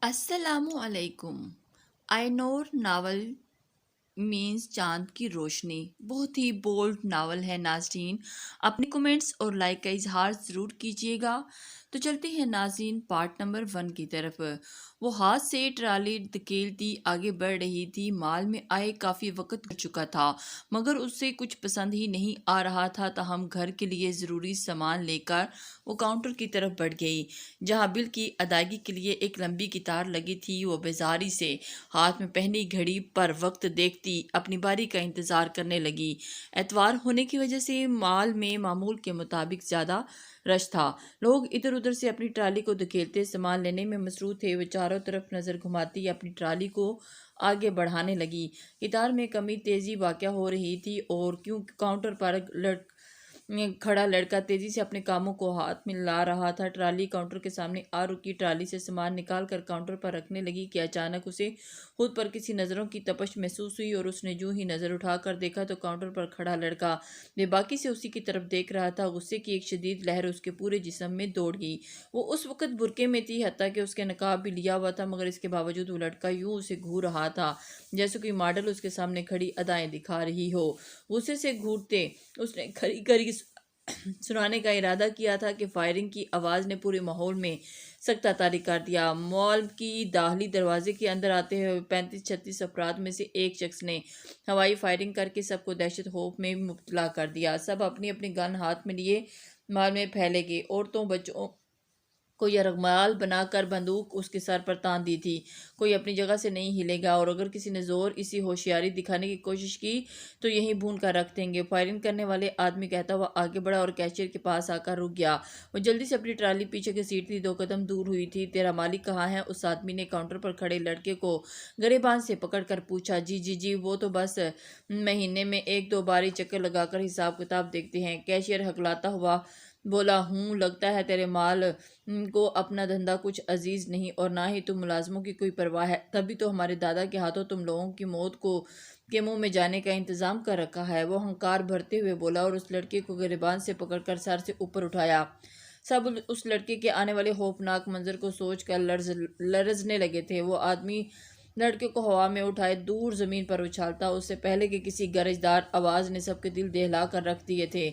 السلام علیکم۔ آئی نور novel means چاند کی روشنی بہت ہی بولڈ ناول ہے ناظرین، اپنے کومنٹس اور لائک کا اظہار ضرور کیجیے گا۔ تو چلتے ہیں ناظرین پارٹ نمبر 1 کی طرف۔ وہ ہاتھ سے ٹرالی دھکیلتی آگے بڑھ رہی تھی۔ مال میں آئے کافی وقت گزر چکا تھا مگر اسے کچھ پسند ہی نہیں آ رہا تھا، تاہم گھر کے لیے ضروری سامان لے کر وہ کاؤنٹر کی طرف بڑھ گئی جہاں بل کی ادائیگی کے لیے ایک لمبی قطار لگی تھی۔ وہ بیزاری سے ہاتھ میں پہنی گھڑی پر وقت دیکھتی اپنی باری کا انتظار کرنے لگی۔ اتوار ہونے کی وجہ سے مال میں معمول کے مطابق زیادہ رش تھا۔ لوگ ادھر ادھر سے اپنی ٹرالی کو دھکیلتے سامان لینے میں مصروف تھے۔ وہ چاروں طرف نظر گھماتی اپنی ٹرالی کو آگے بڑھانے لگی۔ قطار میں کمی تیزی واقع ہو رہی تھی اور کیونکہ کاؤنٹر پر کھڑا لڑکا تیزی سے اپنے کاموں کو ہاتھ میں لا رہا تھا۔ ٹرالی کاؤنٹر کے سامنے آ رکی، ٹرالی سے سامان نکال کر کاؤنٹر پر رکھنے لگی کہ اچانک اسے خود پر کسی نظروں کی تپش محسوس ہوئی اور اس نے جو ہی نظر اٹھا کر دیکھا تو کاؤنٹر پر کھڑا لڑکا بے باکی سے اسی کی طرف دیکھ رہا تھا۔ غصے کی ایک شدید لہر اس کے پورے جسم میں دوڑ گئی۔ وہ اس وقت برقعے میں تھی، حتیٰ کہ اس کے نقاب بھی لیا ہوا تھا، مگر اس کے باوجود وہ لڑکا یوں اسے گھور رہا تھا جیسے کوئی ماڈل اس کے سامنے کھڑی ادائیں دکھا رہی ہو۔ غصے سے گھورتے اس نے کھری کھری سنانے کا ارادہ کیا تھا کہ فائرنگ کی آواز نے پورے ماحول میں سکتہ طاری کر دیا۔ مال کی داخلی دروازے کے اندر آتے ہوئے 35-36 افراد میں سے ایک شخص نے ہوائی فائرنگ کر کے سب کو دہشت خوف میں مبتلا کر دیا۔ سب اپنی اپنی گن ہاتھ میں لیے مال میں پھیلے گئے۔ عورتوں بچوں کو یرغمال بنا کر بندوق اس کے سر پر تان دی تھی، کوئی اپنی جگہ سے نہیں ہلے گا، اور اگر کسی نے زور اسی ہوشیاری دکھانے کی کوشش کی تو یہیں بھون کر رکھ دیں گے۔ فائرنگ کرنے والے آدمی کہتا ہوا آگے بڑھا اور کیشیئر کے پاس آ کر رک گیا۔ وہ جلدی سے اپنی ٹرالی پیچھے گھسیٹتی 2 قدم دور ہوئی تھی۔ تیرا مالک کہاں ہے؟ اس آدمی نے کاؤنٹر پر کھڑے لڑکے کو گریبان سے پکڑ کر پوچھا۔ جی وہ تو بس مہینے میں 1-2 بار ہی چکر لگا کر حساب کتاب دیکھتے ہیں، کیشیئر ہکلاتا ہوا بولا۔ ہوں، لگتا ہے تیرے مال کو اپنا دھندا کچھ عزیز نہیں اور نہ ہی تم ملازموں کی کوئی پرواہ ہے، تبھی تو ہمارے دادا کے ہاتھوں تم لوگوں کی موت کے منہ میں جانے کا انتظام کر رکھا ہے۔ وہ ہنکار بھرتے ہوئے بولا اور اس لڑکے کو گریبان سے پکڑ کر سر سے اوپر اٹھایا۔ سب اس لڑکے کے آنے والے خوفناک منظر کو سوچ کر لرزنے لگے تھے۔ وہ آدمی لڑکے کو ہوا میں اٹھائے دور زمین پر اچھالتا اس سے پہلے کہ کسی گرجدار آواز نے سب کے دل دہلا کر رکھ دیے تھے۔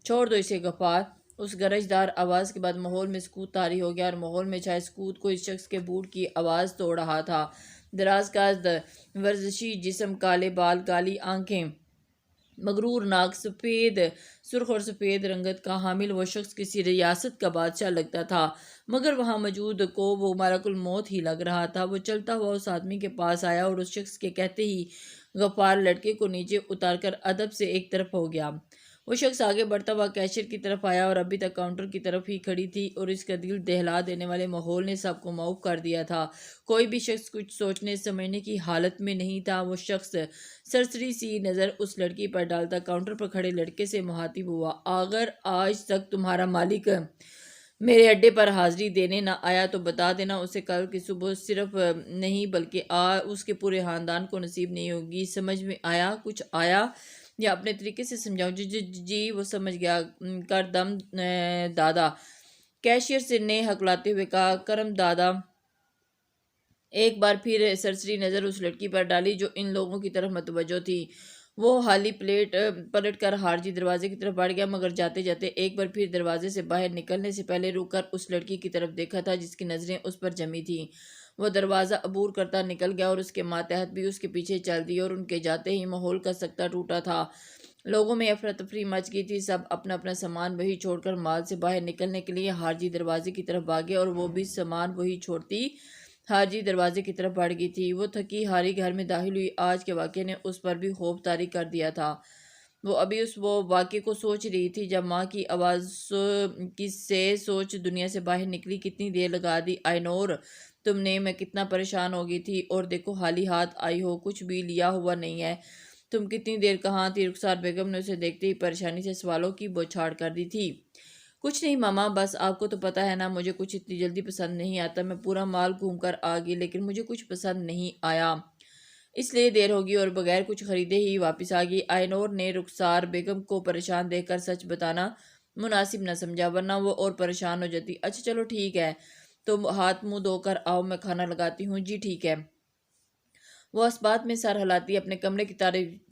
چھوڑ دو اسے غفار۔ اس گرجدار آواز کے بعد ماحول میں سکوت طاری ہو گیا، اور ماحول میں چھائے سکوت کو اس شخص کے بوٹ کی آواز توڑ رہا تھا۔ دراز قد، ورزشی جسم، کالے بال، کالی آنکھیں، مغرور ناک، سرخ اور سفید رنگت کا حامل وہ شخص کسی ریاست کا بادشاہ لگتا تھا، مگر وہاں موجود کو وہ ملک الموت ہی لگ رہا تھا۔ وہ چلتا ہوا اس آدمی کے پاس آیا اور اس شخص کے کہتے ہی غفار لڑکے کو نیچے اتار کر ادب سے ایک طرف ہو گیا۔ وہ شخص آگے بڑھتا ہوا کیشیئر کی طرف آیا اور ابھی تک کاؤنٹر کی طرف ہی کھڑی تھی، اور اس کا دل دہلا دینے والے ماحول نے سب کو معاف کر دیا تھا۔ کوئی بھی شخص کچھ سوچنے سمجھنے کی حالت میں نہیں تھا۔ وہ شخص سرسری سی نظر اس لڑکی پر ڈالتا کاؤنٹر پر کھڑے لڑکے سے مخاطب ہوا۔ اگر آج تک تمہارا مالک میرے اڈے پر حاضری دینے نہ آیا تو بتا دینا اسے کل کی صبح صرف نہیں بلکہ اس کے پورے خاندان کو نصیب نہیں ہوگی۔ سمجھ میں آیا؟ کچھ آیا؟ یا اپنے طریقے سے سمجھاؤں؟ جی وہ سمجھ گیا۔ کر دم دادا، کیشیئر نے ہکلاتے ہوئے کہا۔ کرم دادا ایک بار پھر سرسری نظر اس لڑکی پر ڈالی جو ان لوگوں کی طرف متوجہ تھی۔ وہ حالی پلٹ کر خارجی دروازے کی طرف بڑھ گیا، مگر جاتے جاتے ایک بار پھر دروازے سے باہر نکلنے سے پہلے رک کر اس لڑکی کی طرف دیکھا تھا جس کی نظریں اس پر جمی تھیں۔ وہ دروازہ عبور کرتا نکل گیا اور اس کے ماتحت بھی اس کے پیچھے چل دی، اور ان کے جاتے ہی ماحول کا سکتہ ٹوٹا تھا۔ لوگوں میں افراتفری مچ گئی تھی۔ سب اپنا اپنا سامان وہی چھوڑ کر مال سے باہر نکلنے کے لیے خارجی دروازے کی طرف بھاگے، اور وہ بھی سامان وہی چھوڑتی خارجی دروازے کی طرف بڑھ گئی تھی۔ وہ تھکی ہاری گھر میں داخل ہوئی۔ آج کے واقعے نے اس پر بھی خوف طاری کر دیا تھا۔ وہ ابھی اس واقعے کو سوچ رہی تھی جب ماں کی آواز سے سوچ دنیا سے باہر نکلی۔ کتنی دیر لگا دی آئی نور تم نے، میں کتنا پریشان ہو گئی تھی، اور دیکھو خالی ہاتھ آئی ہو، کچھ بھی لیا ہوا نہیں ہے۔ تم کتنی دیر کہاں تھی؟ رخسار بیگم نے اسے دیکھتے ہی پریشانی سے سوالوں کی بوچھاڑ کر دی تھی۔ کچھ نہیں ماما، بس آپ کو تو پتہ ہے نا مجھے کچھ اتنی جلدی پسند نہیں آتا۔ میں پورا مال گھوم کر آ گئی لیکن مجھے کچھ پسند نہیں آیا، اس لیے دیر ہوگی اور بغیر کچھ خریدے ہی واپس آ گئی۔ آئی نور نے رخسار بیگم کو پریشان دیکھ کر سچ بتانا مناسب نہ سمجھا، ورنہ وہ اور پریشان ہو جاتی۔ اچھا چلو ٹھیک ہے، تو ہاتھ منہ دھو کر آؤ، میں کھانا لگاتی ہوں۔ جی ٹھیک ہے۔ وہ اس بات میں سر ہلاتی اپنے کمرے کی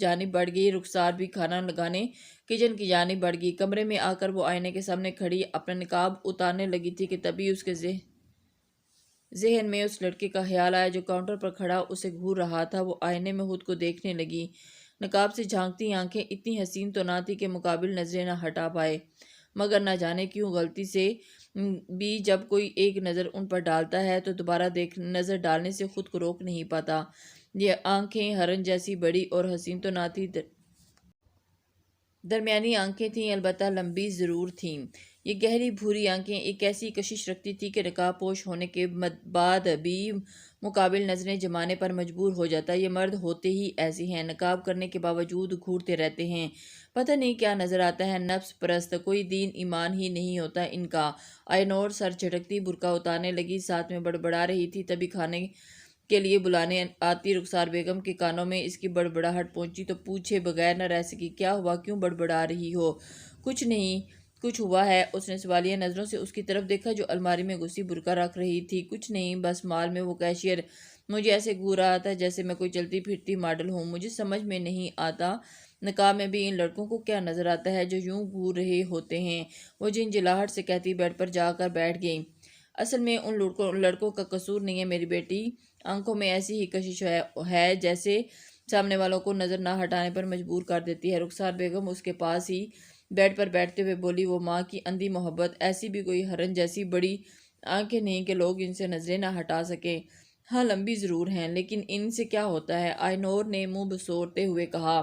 جانب بڑھ گئی۔ رخسار بھی کھانا لگانے کچن کی جانب بڑھ گئی۔ کمرے میں آ کر وہ آئینے کے سامنے کھڑی اپنا نقاب اتارنے لگی تھی کہ تبھی اس کے ذہن میں اس لڑکے کا خیال آیا جو کاؤنٹر پر کھڑا اسے گھور رہا تھا۔ وہ آئینے میں خود کو دیکھنے لگی۔ نقاب سے جھانکتی آنکھیں اتنی حسین تو نہ تھی کہ مقابل نظریں نہ ہٹا پائے، مگر نہ جانے کیوں غلطی سے بھی جب کوئی ایک نظر ان پر ڈالتا ہے تو دوبارہ نظر ڈالنے سے خود کو روک نہیں پاتا۔ یہ آنکھیں ہرن جیسی بڑی اور حسین تو نہ تھی، درمیانی آنکھیں تھیں، البتہ لمبی ضرور تھیں۔ یہ گہری بھوری آنکھیں ایک ایسی کشش رکھتی تھی کہ نقاب پوش ہونے کے بعد بھی مقابل نظریں جمانے پر مجبور ہو جاتا۔ یہ مرد ہوتے ہی ایسے ہیں، نقاب کرنے کے باوجود گھورتے رہتے ہیں۔ پتہ نہیں کیا نظر آتا ہے، نفس پرست، کوئی دین ایمان ہی نہیں ہوتا ان کا۔ آئینور سر جھٹکتی برقع اتارنے لگی، ساتھ میں بڑبڑا رہی تھی۔ تبھی کھانے کے لیے بلانے آتی رخسار بیگم کے کانوں میں اس کی بڑبڑاہٹ پہنچی تو پوچھے بغیر نہ رہ سکی، کیا ہوا، کیوں بڑبڑا رہی ہو؟ کچھ نہیں، کچھ ہوا ہے؟ اس نے سوالیہ نظروں سے اس کی طرف دیکھا جو الماری میں گھسی برقع رکھ رہی تھی۔ کچھ نہیں، بس مال میں وہ کیشیئر مجھے ایسے گھور رہا تھا جیسے میں کوئی چلتی پھرتی ماڈل ہوں۔ مجھے سمجھ میں نہیں آتا نقاب میں بھی ان لڑکوں کو کیا نظر آتا ہے جو یوں گھور رہے ہوتے ہیں۔ وہ جھنجھلاہٹ سے کہتی بیڈ پر جا کر بیٹھ گئی، اصل میں ان لڑکوں کا قصور نہیں ہے میری بیٹی، آنکھوں میں ایسی ہی کشش ہے جیسے سامنے والوں کو نظر نہ ہٹانے پر مجبور کر دیتی ہے۔ رخسار بیگم اس کے پاس ہی بیڈ پر بیٹھتے ہوئے بولی، وہ ماں کی اندھی محبت، ایسی بھی کوئی ہرن جیسی بڑی آنکھیں نہیں کہ لوگ ان سے نظریں نہ ہٹا سکیں۔ ہاں لمبی ضرور ہیں، لیکن ان سے کیا ہوتا ہے؟ آئینور نے منہ بسوڑتے ہوئے کہا۔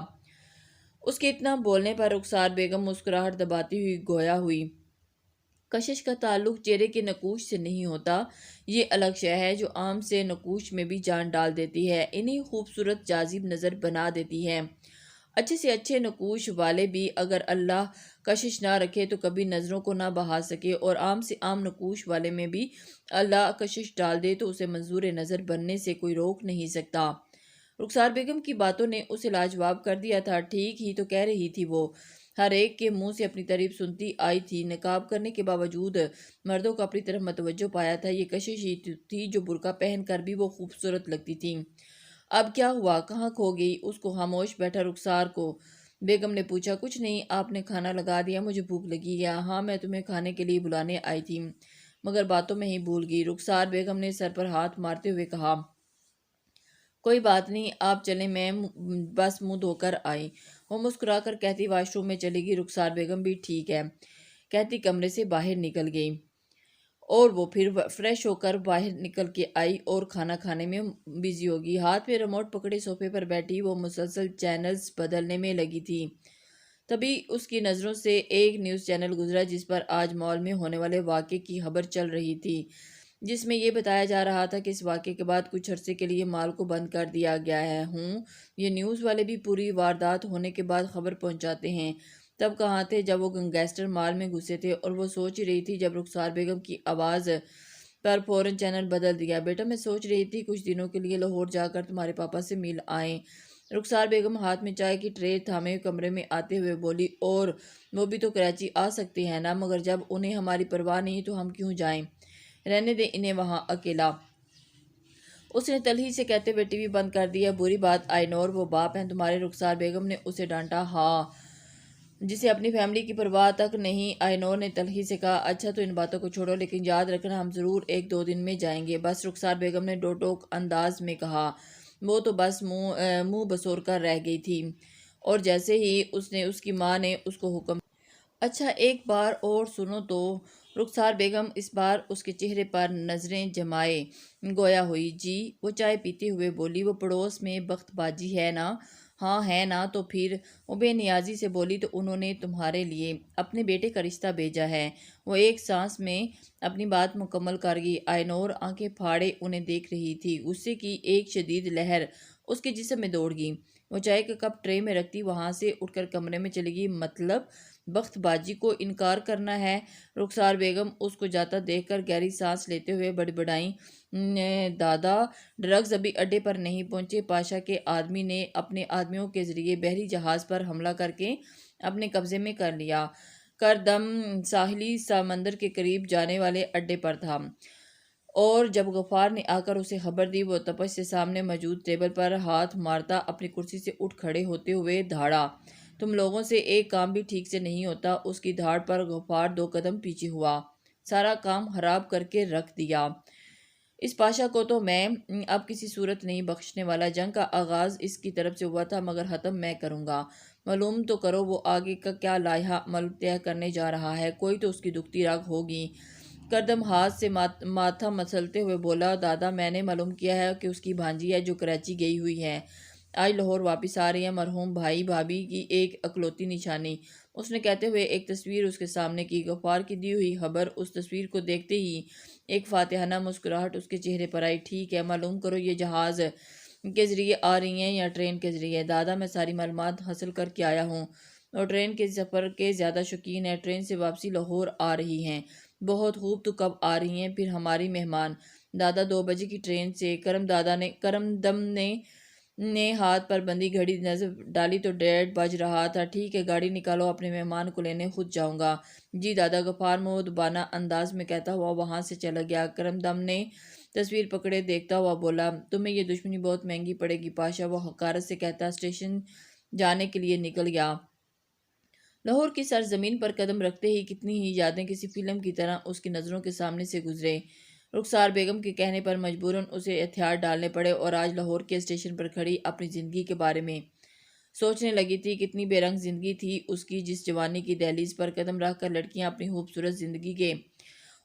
اس کے اتنا بولنے پر رخسار بیگم مسکراہٹ دباتی ہوئی گویا ہوئی۔ کشش کا تعلق چہرے کے نقوش سے نہیں ہوتا، یہ الگ شے ہے جو عام سے نقوش میں بھی جان ڈال دیتی ہے، انہیں خوبصورت جاذب نظر بنا دیتی ہے۔ اچھے سے اچھے نقوش والے بھی اگر اللہ کشش نہ رکھے تو کبھی نظروں کو نہ بہا سکے، اور عام سے عام نقوش والے میں بھی اللہ کشش ڈال دے تو اسے منظور نظر بننے سے کوئی روک نہیں سکتا۔ رخسار بیگم کی باتوں نے اسے لاجواب کر دیا تھا۔ ٹھیک ہی تو کہہ رہی تھی وہ، ہر ایک کے منہ سے اپنی تعریف سنتی آئی تھی۔ نقاب کرنے کے باوجود مردوں کو اپنی طرف متوجہ پایا تھا، یہ کشش ہی تھی جو برقع پہن کر بھی وہ خوبصورت لگتی تھی۔ اب کیا ہوا، کہاں کھو گئی؟ اس کو خاموش بیٹھا رخسار کو بیگم نے پوچھا۔ کچھ نہیں، آپ نے کھانا لگا دیا؟ مجھے بھوک لگی ہے۔ ہاں، میں تمہیں کھانے کے لیے بلانے آئی تھی، مگر باتوں میں ہی بھول گئی، رخسار بیگم نے سر پر ہاتھ مارتے ہوئے کہا۔ کوئی بات نہیں، آپ چلیں، میں بس منہ دھو کر آئی۔ وہ مسکرا کر کہتی واش روم میں چلی گئی۔ رخسار بیگم بھی ٹھیک ہے کہتی کمرے سے باہر نکل گئی، اور وہ پھر فریش ہو کر باہر نکل کے آئی اور کھانا کھانے میں بزی ہوگی۔ ہاتھ میں ریموٹ پکڑے صوفے پر بیٹھی وہ مسلسل چینلز بدلنے میں لگی تھی۔ تبھی اس کی نظروں سے ایک نیوز چینل گزرا جس پر آج مال میں ہونے والے واقعے کی خبر چل رہی تھی، جس میں یہ بتایا جا رہا تھا کہ اس واقعے کے بعد کچھ عرصے کے لیے مال کو بند کر دیا گیا ہے۔ یہ نیوز والے بھی پوری واردات ہونے کے بعد خبر پہنچاتے ہیں۔ تب کہاں تھے جب وہ گینگسٹر مال میں گھسے تھے؟ اور وہ سوچ رہی تھی جب رخسار بیگم کی آواز پر فوراً چینل بدل دیا۔ بیٹا، میں سوچ رہی تھی کچھ دنوں کے لیے لاہور جا کر تمہارے پاپا سے مل آئیں۔ رخسار بیگم ہاتھ میں چائے کی ٹرے تھامے کمرے میں آتے ہوئے بولی، اور وہ بھی تو کراچی آ سکتے ہیں نا، مگر جب انہیں ہماری پرواہ نہیں تو ہم کیوں جائیں؟ رہنے دیں انہیں وہاں اکیلا۔ اس نے تلخی سے کہتے ہوئے ٹی وی بند کر دیا۔ بری بات آئینور، وہ باپ ہیں تمہارے، رخسار بیگم نے اسے ڈانٹا، ہاں، جسے اپنی فیملی کی پرواہ تک نہیں۔ آئینور نے تلخی سے کہا، اچھا تو ان باتوں کو چھوڑو، لیکن یاد رکھنا ہم ضرور 1-2 دن میں جائیں گے بس، رخسار بیگم نے ڈو ٹوک انداز میں کہا۔ وہ تو بس منہ بسور کر رہ گئی تھی، اور جیسے ہی اس کی ماں نے اس کو حکم، اچھا ایک بار اور سنو تو، رخسار بیگم اس بار اس کے چہرے پر نظریں جمائے گویا ہوئی۔ جی؟ وہ چائے پیتے ہوئے بولی، وہ پڑوس میں بخت باجی ہے نا؟ ہاں ہے نا، تو پھر؟ وہ بے نیازی سے بولی، تو انہوں نے تمہارے لیے اپنے بیٹے کا رشتہ بھیجا ہے۔ وہ ایک سانس میں اپنی بات مکمل کر گئی۔ آئینور آنکھیں پھاڑے انہیں دیکھ رہی تھی، غصے کی ایک شدید لہر اس کے جسم میں دوڑ گئی۔ وہ چائے کا کپ ٹرے میں رکھتی وہاں سے اٹھ کر کمرے میں چلی گئی۔ مطلب بخت باجی کو انکار کرنا ہے؟ رخسار بیگم اس کو جاتا دیکھ کر گہری سانس لیتے ہوئے بڑبڑائیں، دادا، ڈرگز ابھی اڈے پر نہیں پہنچے، پاشا کے آدمی نے اپنے آدمیوں کے ذریعے بحری جہاز پر حملہ کر کے اپنے قبضے میں کر لیا، کر دم ساحلی سمندر کے قریب جانے والے اڈے پر تھا۔ اور جب غفار نے آ کر اسے خبر دی، وہ تپش سے سامنے موجود ٹیبل پر ہاتھ مارتا اپنی کرسی سے اٹھ کھڑے ہوتے ہوئے دھاڑا، تم لوگوں سے ایک کام بھی ٹھیک سے نہیں ہوتا۔ اس کی دھاڑ پر غفار 2 قدم پیچھے ہوا۔ سارا کام خراب کر کے رکھ دیا۔ اس پاشا کو تو میں اب کسی صورت نہیں بخشنے والا۔ جنگ کا آغاز اس کی طرف سے ہوا تھا مگر ختم میں کروں گا۔ معلوم تو کرو وہ آگے کا کیا لائحہ عمل طے کرنے جا رہا ہے۔ کوئی تو اس کی دکھتی رگ ہوگی۔ کردم ہاتھ سے ماتھا مسلتے ہوئے بولا، دادا میں نے معلوم کیا ہے کہ اس کی بھانجی ہے جو کراچی گئی ہوئی ہے، آج لاہور واپس آ رہی ہے، مرحوم بھائی بھابھی کی ایک اکلوتی نشانی۔ اس نے کہتے ہوئے ایک تصویر اس کے سامنے کی۔ غفار کی دی ہوئی خبر اس تصویر کو دیکھتے ہی ایک فاتحانہ مسکراہٹ اس کے چہرے پر آئی۔ ٹھیک ہے، معلوم کرو یہ جہاز کے ذریعے آ رہی ہیں یا ٹرین کے ذریعے؟ دادا میں ساری معلومات حاصل کر کے آیا ہوں اور ٹرین کے سفر کے زیادہ شوقین ہیں۔ ٹرین سے واپسی لاہور آ رہی ہیں۔ بہت خوب، تو کب آ رہی ہیں پھر ہماری مہمان؟ دادا 2 بجے کی ٹرین سے۔ کرم دم نے ہاتھ پر بندی گھڑی نظر ڈالی تو 1:30 بج رہا تھا۔ ٹھیک ہے، گاڑی نکالو، اپنے مہمان کو لینے خود جاؤں گا۔ جی دادا، غفار مؤدبانہ انداز میں کہتا ہوا وہاں سے چلا گیا۔ کرم دم نے تصویر پکڑے دیکھتا ہوا بولا، تمہیں یہ دشمنی بہت مہنگی پڑے گی پاشا۔ وہ حقارت سے کہتا اسٹیشن جانے کے لیے نکل گیا۔ لاہور کی سرزمین پر قدم رکھتے ہی کتنی ہی یادیں کسی فلم کی طرح اس کی نظروں کے سامنے سے گزرے۔ رخسار بیگم کے کہنے پر مجبوراً اسے ہتھیار ڈالنے پڑے اور آج لاہور کے اسٹیشن پر کھڑی اپنی زندگی کے بارے میں سوچنے لگی تھی۔ کتنی بے رنگ زندگی تھی اس کی، جس جوانی کی دہلیز پر قدم رکھ کر لڑکیاں اپنی خوبصورت زندگی کے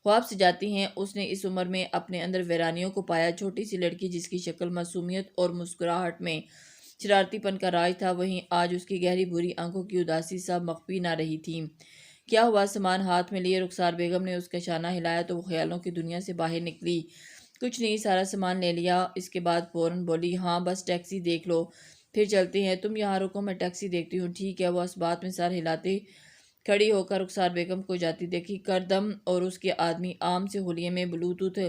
خواب سجاتی ہیں۔ اس نے اس عمر میں اپنے اندر ویرانیوں کو پایا۔ چھوٹی سی لڑکی جس کی شکل معصومیت اور مسکراہٹ میں شرارتی پن کا راج تھا، وہیں آج اس کی گہری بھوری آنکھوں کی اداسی سا مخفی نہ رہی تھی۔ کیا ہوا؟ سامان ہاتھ میں لیے رخسار بیگم نے اس کا شانہ ہلایا تو وہ خیالوں کی دنیا سے باہر نکلی۔ کچھ نہیں، سارا سامان لے لیا۔ اس کے بعد فوراً بولی، ہاں بس ٹیکسی دیکھ لو پھر چلتے ہیں۔ تم یہاں رکو، میں ٹیکسی دیکھتی ہوں۔ ٹھیک ہے۔ وہ اس بات میں سر ہلاتے کھڑی ہو کر رخسار بیگم کو جاتی دیکھی۔ کردم اور اس کے آدمی عام سے حلیے میں بلوٹوتھ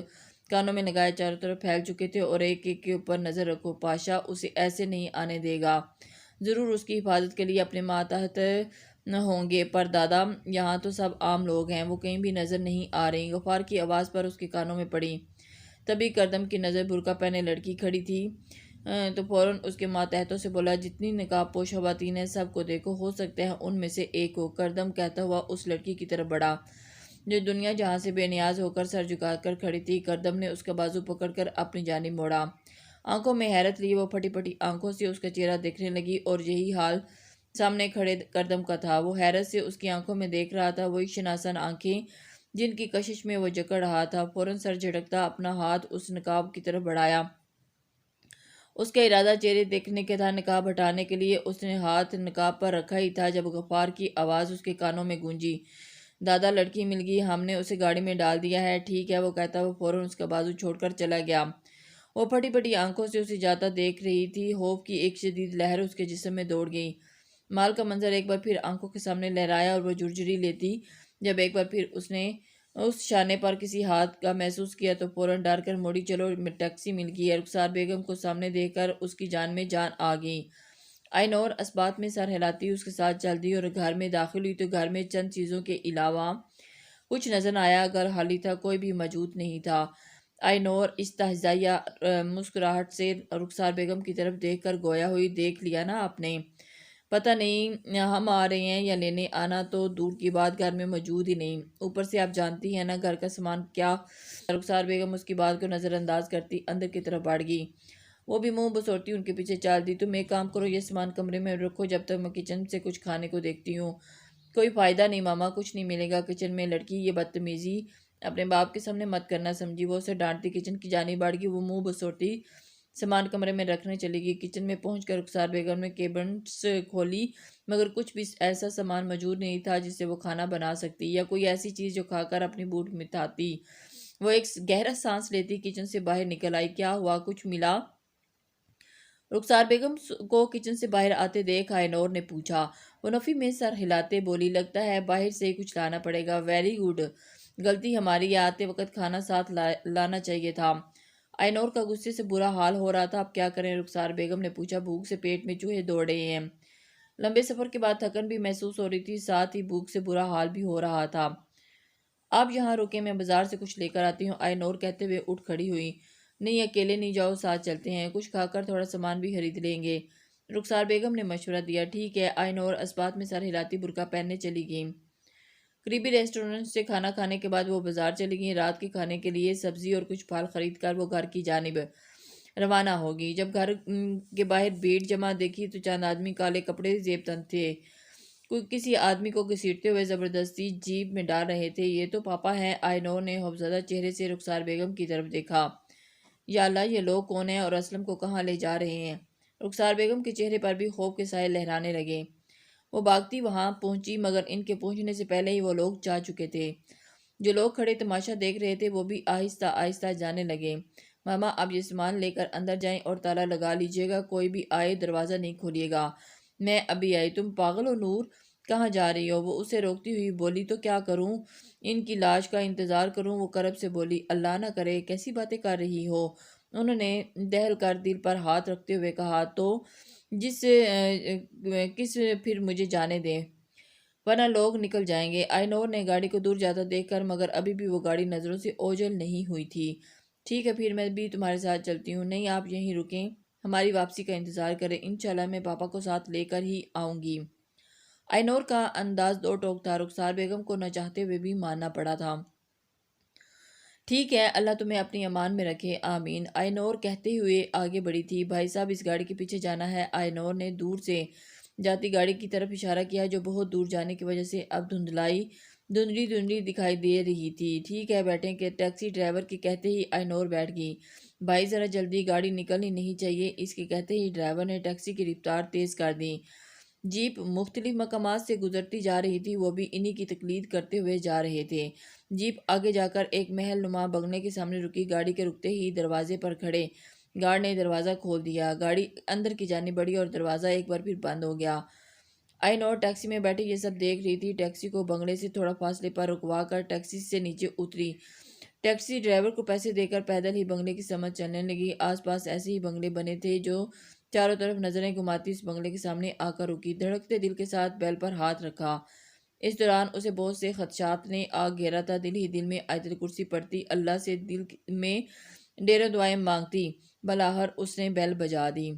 کانوں میں لگائے چاروں طرف پھیل چکے تھے۔ اور ایک ایک کے اوپر نظر رکھو، پاشا اسے ایسے نہیں آنے دے گا، ضرور اس کی حفاظت کے لیے اپنے ماتحت ہوں گے۔ پر دادا، یہاں تو سب عام لوگ ہیں، وہ کہیں بھی نظر نہیں آ رہی۔ غفار کی آواز پر اس کے کانوں میں پڑی۔ تبھی کردم کی نظر برقع پہنے لڑکی کھڑی تھی تو فوراً اس کے ماتحتوں سے بولا، جتنی نقاب پوش خواتین ہیں سب کو دیکھو، ہو سکتا ہے ان میں سے ایک ہو۔ کردم کہتا ہوا اس لڑکی کی طرف بڑھا جو دنیا جہاں سے بے نیاز ہو کر سر جھکا کر کھڑی تھی۔ کردم نے اس کا بازو پکڑ کر اپنی جانب موڑا۔ آنکھوں میں حیرت لیے وہ پھٹی پھٹی آنکھوں سے اس کا چہرہ دیکھنے لگی اور یہی حال سامنے کھڑے کردم کا تھا۔ وہ حیرت سے اس کی آنکھوں میں دیکھ رہا تھا، وہی شناسان آنکھیں جن کی کشش میں وہ جکڑ رہا تھا۔ فوراً سر جھٹکتا اپنا ہاتھ اس نقاب کی طرف بڑھایا۔ اس کا ارادہ چہرے دیکھنے کا تھا، نقاب ہٹانے کے لیے اس نے ہاتھ نقاب پر رکھا ہی تھا جب غفار کی آواز اس کے کانوں میں گونجی، دادا لڑکی مل گئی، ہم نے اسے گاڑی میں ڈال دیا ہے۔ ٹھیک ہے، وہ کہتا وہ فوراً اس کا بازو چھوڑ کر چلا گیا۔ وہ پھٹی پھٹی آنکھوں سے اسے جاتا دیکھ رہی تھی۔ خوف کی ایک شدید لہر اس کے جسم میں دوڑ گئی۔ مال کا منظر ایک بار پھر آنکھوں کے سامنے لہرایا اور وہ جھرجھری لیتی جب ایک بار پھر اس نے اس شانے پر کسی ہاتھ کا محسوس کیا تو فوراً ڈر کر موڑی۔ چلو، ٹیکسی مل گئی ہے۔ رخسار بیگم کو سامنے دیکھ کر اس کی جان میں جان آ گئی۔ آئینور اس بات میں سر ہلاتی اس کے ساتھ چل دی اور گھر میں داخل ہوئی تو گھر میں چند چیزوں کے علاوہ کچھ نظر نہ آیا۔ گھر خالی تھا، کوئی بھی موجود نہیں تھا۔ آئینور استہزائیہ مسکراہٹ سے رخسار بیگم کی طرف دیکھ کر گویا ہوئی، دیکھ لیا نا آپ نے؟ پتہ نہیں ہم آ رہے ہیں یا لینے، آنا تو دور کی بات گھر میں موجود ہی نہیں، اوپر سے آپ جانتی ہیں نا گھر کا سامان کیا۔ رخسار بیگم اس کی بات کو نظر انداز کرتی اندر کی طرف بڑھ گئی۔ وہ بھی منہ بسوڑتی ان کے پیچھے چال دی۔ تم ایک کام کرو، یہ سامان کمرے میں رکھو جب تک میں کچن سے کچھ کھانے کو دیکھتی ہوں۔ کوئی فائدہ نہیں ماما، کچھ نہیں ملے گا کچن میں۔ لڑکی، یہ بدتمیزی اپنے باپ کے سامنے مت کرنا، سمجھی؟ وہ اسے ڈانٹتی کچن کی جانب بڑھ گئی۔ وہ منہ بسوڑتی سامان کمرے میں رکھنے چلی گئی۔ کچن میں پہنچ کر رخسار بیگم نے کیبنٹس کھولی مگر کچھ بھی ایسا سامان موجود نہیں تھا جس سے وہ کھانا بنا سکتی یا کوئی ایسی چیز جو کھا کر اپنی بھوک مٹاتی۔ وہ ایک گہرا سانس لیتی کچن سے باہر نکل آئی۔ کیا ہوا، کچھ ملا؟ رخسار بیگم کو کچن سے باہر آتے دیکھ آئینور نے پوچھا۔ وہ نفی میں سر ہلاتے بولی، لگتا ہے باہر سے ہی کچھ لانا پڑے گا۔ ویری گڈ، غلطی ہماری ہے، آتے وقت کھانا ساتھ لانا چاہیے تھا۔ آئینور کا غصے سے برا حال ہو رہا تھا۔ اب کیا کریں؟ رخسار بیگم نے پوچھا۔ بھوک سے پیٹ میں چوہے دوڑ رہے ہیں، لمبے سفر کے بعد تھکن بھی محسوس ہو رہی تھی، ساتھ ہی بھوک سے برا حال بھی ہو رہا تھا۔ آپ یہاں رکیں، میں بازار سے کچھ لے کر آتی ہوں، آئی نور کہتے ہوئے اٹھ کھڑی ہوئی۔ نہیں اکیلے نہیں جاؤ، ساتھ چلتے ہیں، کچھ کھا کر تھوڑا سامان بھی خرید لیں گے۔ رخسار بیگم نے مشورہ دیا۔ ٹھیک ہے، آئی نور اسبات میں سر ہلاتی برقع پہننے چلی گئیں۔ قریبی ریسٹورنٹ سے کھانا کھانے کے بعد وہ بازار چلی گئیں۔ رات کے کھانے کے لیے سبزی اور کچھ پھل خرید کر وہ گھر کی جانب روانہ ہوگی۔ جب گھر کے باہر بھیڑ جمع دیکھی تو چند آدمی کالے کپڑے زیب تن تھے، کسی آدمی کو گھسیٹتے ہوئے زبردستی جیپ میں ڈال رہے تھے۔ یہ تو پاپا ہیں، آئی نور نے خوفزدہ چہرے سے رخسار بیگم کی طرف دیکھا۔ یا اللہ، یہ لوگ کون ہیں اور اسلم کو کہاں لے جا رہے ہیں؟ رخسار بیگم کے چہرے پر بھی خوف کے سائے لہرانے لگے۔ وہ بھاگتی وہاں پہنچی، مگر ان کے پہنچنے سے پہلے ہی وہ لوگ جا چکے تھے۔ جو لوگ کھڑے تماشا دیکھ رہے تھے وہ بھی آہستہ آہستہ جانے لگے۔ ماما، اب یہ سامان لے کر اندر جائیں اور تالا لگا لیجیے گا، کوئی بھی آئے دروازہ نہیں کھولیے گا۔ میں ابھی آئی۔ تم پاگل ہو نور، کہاں جا رہی ہو؟ وہ اسے روکتی ہوئی بولی۔ تو کیا کروں، ان کی لاش کا انتظار کروں؟ وہ کرب سے بولی۔ اللہ نہ کرے، کیسی باتیں کر رہی ہو؟ انہوں نے دہل کر دل پر ہاتھ رکھتے ہوئے کہا۔ تو کس پھر مجھے جانے دیں، ورنہ لوگ نکل جائیں گے۔ آئی نور نے گاڑی کو دور جاتا دیکھ کر، مگر ابھی بھی وہ گاڑی نظروں سے اوجھل نہیں ہوئی تھی۔ ٹھیک ہے، پھر میں بھی تمہارے ساتھ چلتی ہوں۔ نہیں، آپ یہیں رکیں، ہماری واپسی کا انتظار کریں، انشاءاللہ میں پاپا کو ساتھ لے کر ہی آؤں گی۔ آئی نور کا انداز دو ٹوک تھا، رخسار بیگم کو نہ چاہتے ہوئے بھی ماننا پڑا تھا۔ ٹھیک ہے، اللہ تمہیں اپنی امان میں رکھے، آمین، آئی نور کہتے ہوئے آگے بڑھی تھی۔ بھائی صاحب، اس گاڑی کے پیچھے جانا ہے۔ آئی نور نے دور سے جاتی گاڑی کی طرف اشارہ کیا، جو بہت دور جانے کی وجہ سے اب دھندلی دکھائی دے رہی تھی۔ ٹھیک ہے، بیٹھیں کہ ٹیکسی ڈرائیور کے کہتے ہی آئی نور بیٹھ گئی۔ بھائی ذرا جلدی، گاڑی نکلنی نہیں چاہیے، اس کے کہتے ہی ڈرائیور نے ٹیکسی کی رفتار تیز کر دی۔ جیپ مختلف مقامات سے گزرتی جا رہی تھی، وہ بھی انہی کی تقلید کرتے ہوئے جا رہے تھے۔ جیپ آگے جا کر ایک محل نما بنگلے کے سامنے رکی۔ گاڑی کے رکتے ہی دروازے پر کھڑے گارڈ نے دروازہ کھول دیا۔ گاڑی اندر کی جانب بڑھی اور دروازہ ایک بار پھر بند ہو گیا۔ آئی نور ٹیکسی میں بیٹھی یہ سب دیکھ رہی تھی۔ ٹیکسی کو بنگلے سے تھوڑا فاصلے پر رکوا کر ٹیکسی سے نیچے اتری۔ ٹیکسی ڈرائیور کو پیسے دے کر پیدل ہی بنگلے کی سمت چلنے لگی۔ آس پاس ایسے ہی بنگلے بنے تھے، جو چاروں طرف نظریں گھماتی اس بنگلے کے سامنے آ کر رکی۔ دھڑکتے دل کے ساتھ بیل پر ہاتھ رکھا۔ اس دوران اسے بہت سے خدشات نے آ گھیرا تھا۔ دل ہی دل میں آیت الکرسی پڑھتی، اللہ سے دل میں ڈھیروں دعائیں مانگتی، بالآخر اس نے بیل بجا دی۔